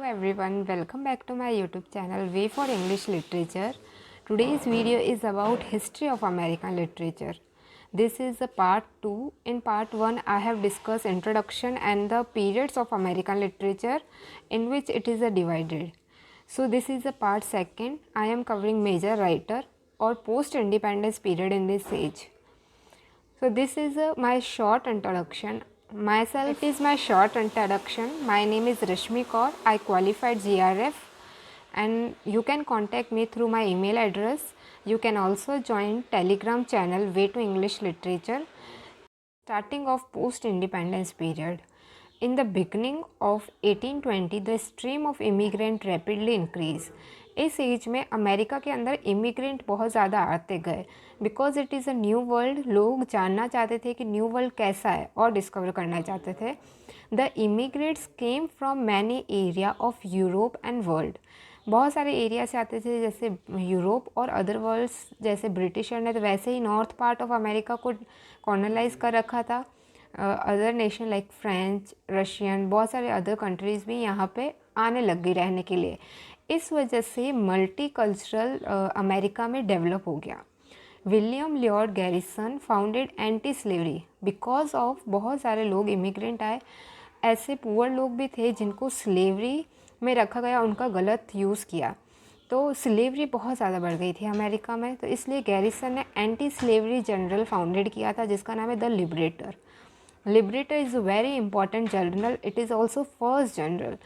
everyone, welcome back to my YouTube channel Way for English Literature. Today's video is about history of American literature. This is a part 2. In part 1 I have discussed introduction and the periods of American literature in which it is divided. So this is a part 2. I am covering major writer or post independence period in this age. So this is my short introduction. Myself is my short introduction. My name is Rashmi Kaur. I qualified GRF and you can contact me through my email address. You can also join Telegram channel Way to English Literature. Starting of post-independence period. In the beginning of 1820, the stream of immigrant rapidly increased. इस as में America के अंदर immigrant बहुत ज़्यादा आते गए because it is a new world. लोग जानना चाहते थे कि न्यू वर्ल्ड कैसा है और डिस्कवर करना चाहते थे. The immigrants came from many area of Europe and world. बहुत सारे एरिया से आते थे जैसे यूरोप और अदर वर्ल्ड्स. जैसे ब्रिटिशर ने तो वैसे ही नॉर्थ पार्ट ऑफ अमेरिका को कॉलोनाइज कर रखा था. Other nation like French, Russian, बहुत सारे अदर कंट्रीज़ भी यहाँ पे आने लग गई रहने के लिए. इस वजह से मल्टी कल्चरल अमेरिका में डेवलप हो गया. William लियॉर्ड garrison founded anti slavery because of बहुत सारे लोग इमिग्रेंट आए. ऐसे पुअर लोग भी थे जिनको स्लेवरी में रखा गया, उनका गलत यूज़ किया, तो स्लेवरी बहुत ज़्यादा बढ़ गई थी अमेरिका में. तो इसलिए गैरिसन ने एंटी स्लेवरी जनरल फाउंडेड किया था जिसका नाम है the liberator. Liberator is a very important journal. It is also first journal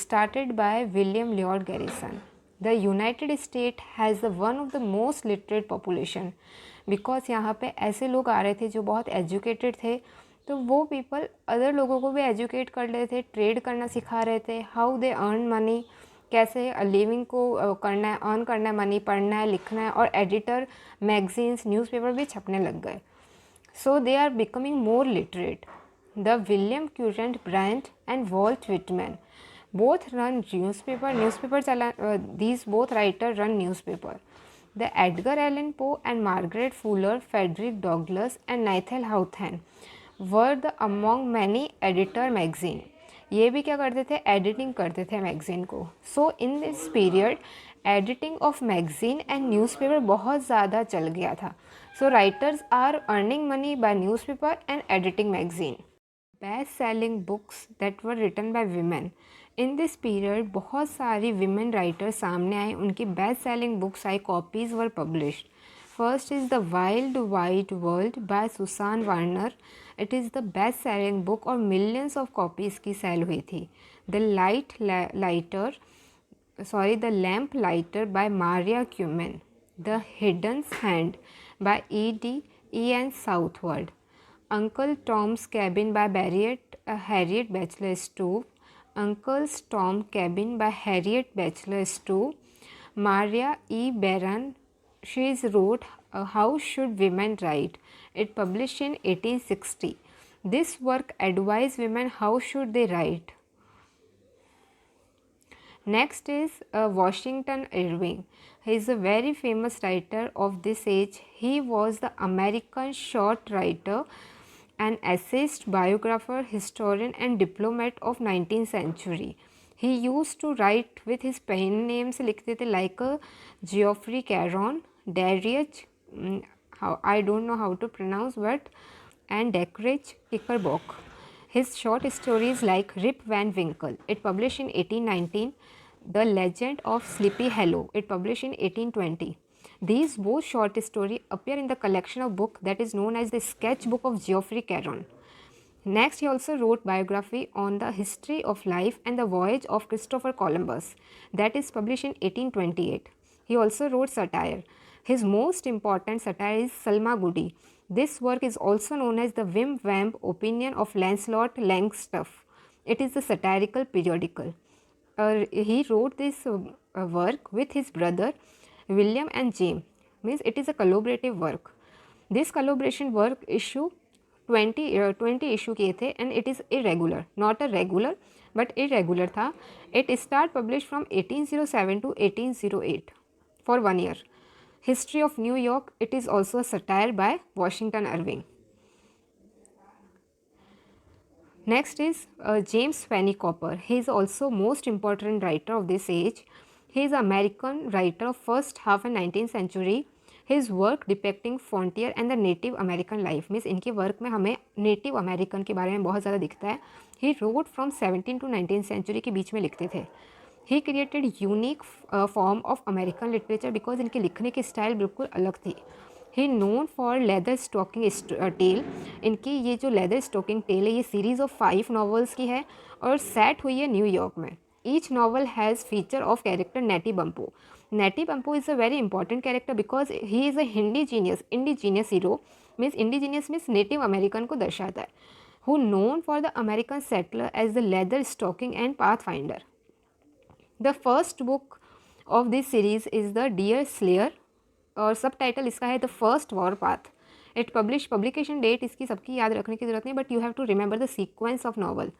started by William Lloyd Garrison. The United States has the one of the most literate population because यहाँ पे ऐसे लोग आ रहे थे जो बहुत एजुकेटेड थे. तो वो पीपल अदर लोगों को भी एजुकेट कर रहे थे, ट्रेड करना सिखा रहे थे, हाउ दे अर्न मनी, कैसे लिविंग को करना है, अर्न करना है, मनी पढ़ना है, लिखना है. और एडिटर, मैगजीन्स, न्यूज़पेपर भी छपने लग गए. So they are becoming more literate. The William Current Bryant and Walt Whitman both run newspaper. These both writers run newspaper. The Edgar Allan Poe and Margaret Fuller, Frederick Douglass and Nathaniel Hawthorne were the among many editor magazine. ये भी क्या करते थे, editing करते थे magazine को. So in this period editing of magazine and newspaper बहुत ज़्यादा चल गया था. So writers are earning money by newspaper and editing magazine. Best selling books that were written by women. In this period बहुत सारी women writers सामने आए, उनकी बेस्ट सेलिंग बुक्स आई, copies were published. First is The Wild Wide World by Susan Warner. It is the best selling book और millions of copies की cell हुई थी. The Lamp Lighter by Maria Cumin. The Hidden Hand by E.N. Southward. Uncle Tom's Cabin by Harriet Beecher Stowe. Uncle Tom's Cabin by Harriet Beecher Stowe. Maria E. Barron. She wrote How Should Women Write? It published in 1860. This work advised women how should they write. Next is Washington Irving. He is a very famous writer of this age. He was the American short writer, an essayist, biographer, historian and diplomat of 19th century. He used to write with his pen names लिखते थे like Geoffrey Caron, Darius, I don't know how to pronounce, but and Deckridge Knickerbock. His short stories like Rip Van Winkle, it published in 1819. The Legend of Sleepy Hollow, it published in 1820. These both short stories appear in the collection of book that is known as the Sketchbook of Geoffrey Caron. Next, he also wrote biography on the history of life and the voyage of Christopher Columbus, that is published in 1828. He also wrote satire. His most important satire is Selma Goody. This work is also known as the Wim Wamp Opinion of Lancelot Langstaff. It is a satirical periodical. He wrote this work with his brother William and James. Means it is a collaborative work. This collaboration work issue 20 issue किए थे and it is irregular, not a regular but irregular था. It start published from 1807 to 1808 for 1 year. History of New York, it is also a satire by Washington Irving. Next is James Fanny Cooper. He is also most important writer of this age. He is American writer of first half and 19th century. His work depicting frontier and the native American life means इनके work में हमें native American के बारे में बहुत ज़्यादा दिखता है. He wrote from 17 to 19th century के बीच में लिखते थे. He created unique form of American literature because इनके लिखने की स्टाइल बिल्कुल अलग थी. He known for leather stocking tale. इनकी ये जो लेदर स्टॉकिंग टेल है ये सीरीज़ ऑफ 5 नॉवेल्स की है और सेट हुई है न्यूयॉर्क में. Each novel has feature of character Natty Bumppo. Natty Bumppo is a very important character because he is a indigenous hero. Means indigenous means native American को दर्शाता है. Who known for the American settler as the leather stocking and path finder. The first book of this series is the deer slayer और subtitle इसका है the first war path. It publication date इसकी सबकी याद रखने की जरूरत नहीं but you have to remember the sequence of novel.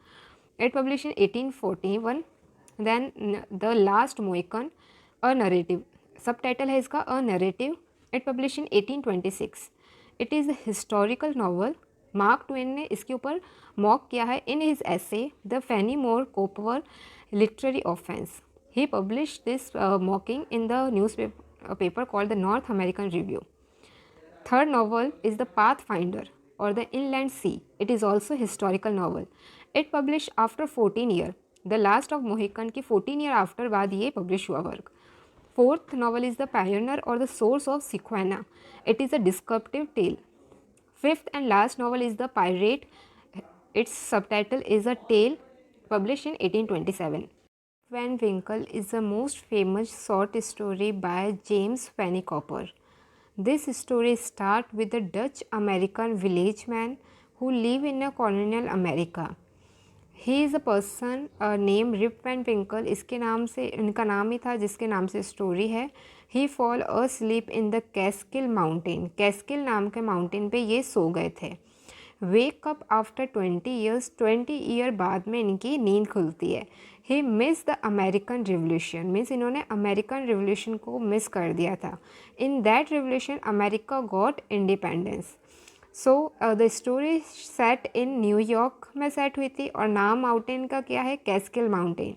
It publish in 1841. Then the last Mohican a narrative. Subtitle है इसका a narrative. It publish in 1826. It is a historical novel. Mark Twain ने इसके ऊपर mock किया है in his essay the Fenimore Cooper literary offence. He publish this mocking in the newspaper a paper called the North American Review. Third novel is The Pathfinder or The Inland Sea. It is also historical novel. It published after 14 years. The Last of Mohican की 14 year after बाद ये publish हुआ work. Fourth novel is The Pioneer or The Source of Sequana. It is a descriptive tale. Fifth and last novel is The Pirate. Its subtitle is A Tale, published in 1827. Van Winkle is the most famous short story by James Fanny Cooper. This story starts with a Dutch-American village man who live in a colonial America. He is a person named Rip Van Winkle. इसके नाम से इनका नाम ही था जिसके नाम से story है. He fall asleep in the Catskill Mountain. Catskill नाम के माउंटेन पे ये सो गए थे. Wake up after 20 years. 20 year बाद में इनकी नींद खुलती है. He miss the American revolution. Means इन्होंने अमेरिकन रिवोल्यूशन को मिस कर दिया था. In that revolution America got independence. So the story set in New York में सेट हुई थी और नाम माउंटेन का क्या है, Catskill mountain.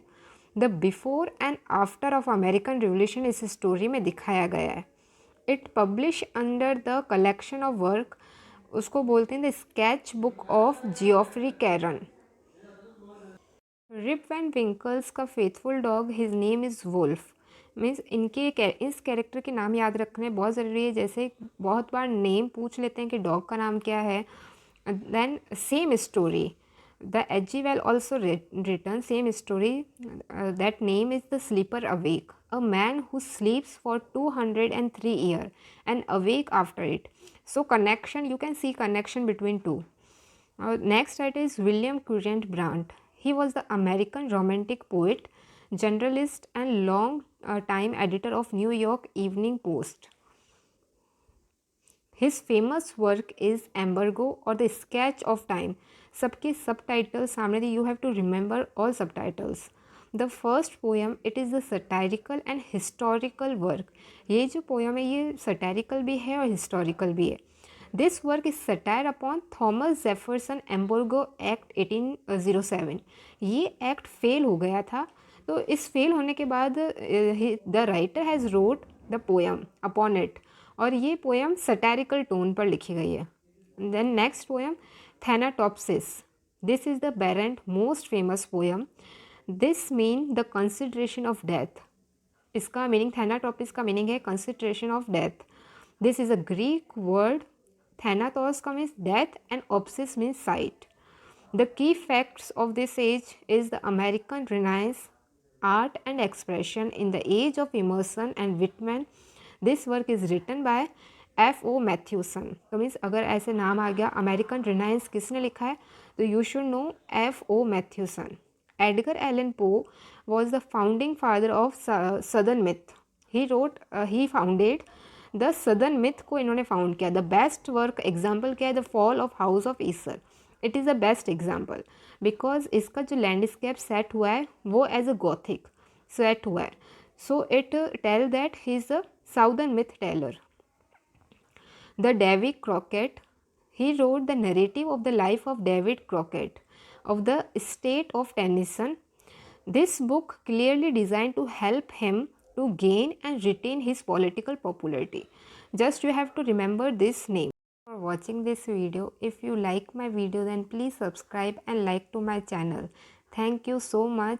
The before and after of American revolution इस स्टोरी में दिखाया गया है. It publish under the collection of work. उसको बोलते हैं the sketch book of Geoffrey Crayon. Rip Van Winkle's का faithful dog his name is Wolf. Means इस कैरेक्टर के नाम याद रखने बहुत ज़रूरी है. जैसे बहुत बार नेम पूछ लेते हैं कि डॉग का नाम क्या है. देन सेम स्टोरी द एजीवेल also return same story. That name is the sleeper awake. A man who sleeps for 203 years and awake after it. So connection, you can see connection between two. Next it is William Current Brandt. He was the American romantic poet, journalist and long time editor of New York Evening Post. His famous work is Embargo or the Sketch of Time. सबके subtitles सामने दी. You have to remember all subtitles. The first poem it is the satirical and historical work. ये जो poem है ये satirical भी है और historical भी है. This work is satire upon Thomas Jefferson embargo act 1807. ये एक्ट फेल हो गया था तो इस फेल होने के बाद the writer has wrote the poem upon it और ये पोएम सटायरिकल टोन पर लिखी गई है. Then next poem Thanatopsis. This is the Bryant's most famous poem. This mean the consideration of death. इसका मीनिंग थैनाटॉपिस का मीनिंग है consideration of death. This is a Greek word. Thanatos का means death and opsis means sight. The key facts of this age is the American रिनाइंस art and expression in the age of Emerson and Whitman. This work is written by F.O. Matthiessen. तो means अगर ऐसे नाम आ गया American रिनाइंस किसने लिखा है तो you should know F.O. मैथ्यूसन. Edgar Allan Poe was the founding father of Southern myth. He founded the Southern myth को इन्होंने फाउंड किया. The best work example क्या है, The Fall of House of Usher. It is the best example because इसका जो landscape set हुआ है वो एज अ गॉथिक सेट हुआ है. So it tell that he is a Southern myth teller. The Davy Crockett. He wrote the narrative of the life of David Crockett. of the state of Tennessee. This book clearly designed to help him to gain and retain his political popularity. Just you have to remember this name. For watching this video. If you like my video, then please subscribe and like to my channel. Thank you so much.